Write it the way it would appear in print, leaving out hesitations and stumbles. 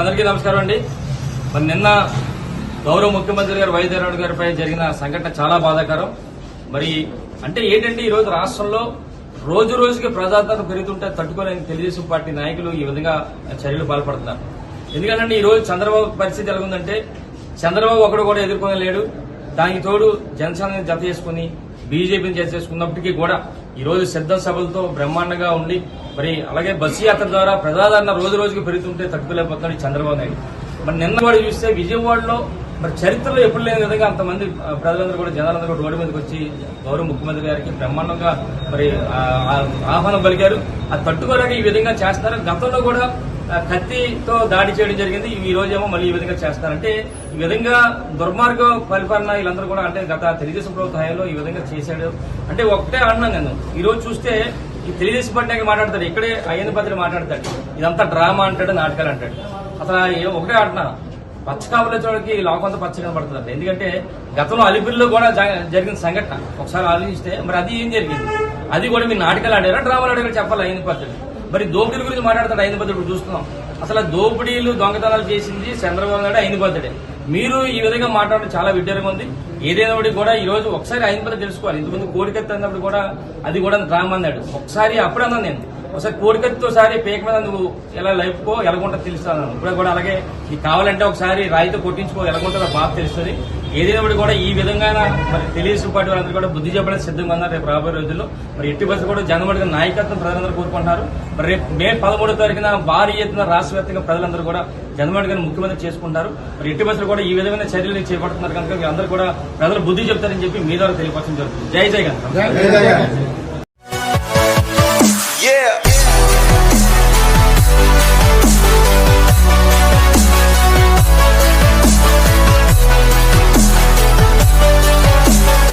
అందరికీ నమస్కారం అండి. మరి నిన్న గౌరవ ముఖ్యమంత్రి గారు వైఎస్ జగన్మోహన్ గారిపై జరిగిన సంఘటన చాలా బాధాకరం. మరి అంటే ఏంటంటే ఈ రోజు రాష్ట్రంలో రోజు రోజుకి ప్రజాదరణ పెరుగుతుంటే తట్టుకోలేని తెలుగుదేశం పార్టీ నాయకులు ఈ విధంగా చర్యలు పాల్పడుతున్నారు. ఎందుకంటే ఈ రోజు చంద్రబాబు పరిస్థితి ఎలా ఉందంటే చంద్రబాబు ఒకడు కూడా ఎదుర్కొనలేడు. దానికి తోడు జనసేనని జత చేసుకుని బీజేపీని జత చేసుకున్నప్పటికీ కూడా ఈ రోజు సిద్ధ సభలతో బ్రహ్మాండంగా ఉండి మరి అలాగే బస్సు యాత్ర ద్వారా ప్రజాదరణ రోజు రోజుకి పెరుగుతుంటే తట్టుకోలేకపోతున్నాడు చంద్రబాబు నాయుడు. మరి నిన్న కూడా చూస్తే విజయవాడలో మరి చరిత్రలో ఎప్పుడు లేని విధంగా అంతమంది ప్రజలందరూ కూడా జనాలందరూ కూడా రోడ్డు మీదకి వచ్చి గౌరవ ముఖ్యమంత్రి గారికి బ్రహ్మాండంగా మరి ఆహ్వానం పలికారు. అది తట్టుకోలేక ఈ విధంగా చేస్తారు. గతంలో కూడా కత్తితో దాడి చేయడం జరిగింది. ఈ రోజేమో మళ్ళీ ఈ విధంగా చేస్తారంటే ఈ విధంగా దుర్మార్గ పరిపాలన వీళ్ళందరూ కూడా అంటే గత తెలుగుదేశం ప్రభుత్వ హయాంలో ఈ విధంగా చేశాడు. అంటే ఒకటే అన్నాను నేను ఈ రోజు చూస్తే ఈ తెలుగుదేశం పార్టీ మాట్లాడతాడు, ఇక్కడే అయ్యన్న పత్రిక మాట్లాడతాడు, ఇదంతా డ్రామా అంటాడు, నాటకాలు అంటాడు. అసలు ఒకటే అంటున్నా పచ్చకాపుల చోడికి లోకంతా పచ్చగా పడుతుంది. ఎందుకంటే గతంలో అలిపిరిలో కూడా జరిగిన సంఘటన ఒకసారి ఆలోచిస్తే మరి అది ఏం జరిగింది, అది కూడా మీరు నాటకాలు ఆడారా డ్రామాలు ఆడారా చెప్పాలి. అయ్యన్న పత్రిక మరి దోపిడీల గురించి మాట్లాడతాడు. అయ్యన్న పత్రిక చూస్తున్నాం. అసలు దోపిడీలు దొంగతనాలు చేసింది చంద్రబాబు నాయుడు అయ్యన్న పత్రిక. మీరు ఈ విధంగా మాట్లాడడం చాలా విడ్డూరంగా ఉంది. ఏదైనా కూడా ఈ రోజు ఒకసారి అయ్యన్న పత్రిక తెలుసుకోవాలి. ఇంతకుముందు కోడికత్తి అన్నప్పుడు కూడా అది కూడా డ్రామా అన్నాడు. ఒకసారి అప్పుడు అన్నాను నేను, ఒకసారి కోడికత్తితో సారి పేక మీద నువ్వు ఎలా లైఫ్కో ఎలాగుంటుందో తెలుస్తాను. ఇప్పుడు కూడా అలాగే నీకు కావాలంటే ఒకసారి రాయితో కొట్టించుకో ఎలాగుంటుందో బాగా తెలుస్తుంది. ఏదైనా కూడా ఈ విధంగా మరి తెలుగుదేశం పార్టీ వాళ్ళందరూ కూడా బుద్ధి చెప్పడానికి సిద్ధంగా ఉన్నారు. రేపు రాబోయే రోజుల్లో మరి ఎట్టి బస్సు కూడా జగన్మోహన్ గారి నాయకత్వం ప్రజలందరూ కోరుకుంటున్నారు. మరి రేపు మే 13వ తారీఖున భారీ ఎత్తున రాష్ట్ర వ్యాప్తంగా ప్రజలందరూ కూడా జగన్మోహన్ గారిని ముఖ్యమంత్రి చేసుకుంటారు. మరి ఎట్టి బస్సులు కూడా ఈ విధమైన చర్యలు చేపడుతున్నారు కనుక అందరూ కూడా ప్రజలు బుద్ధి చెప్తారని చెప్పి మీ ద్వారా తెలియపరచడం జరుగుతుంది. జై జగన్.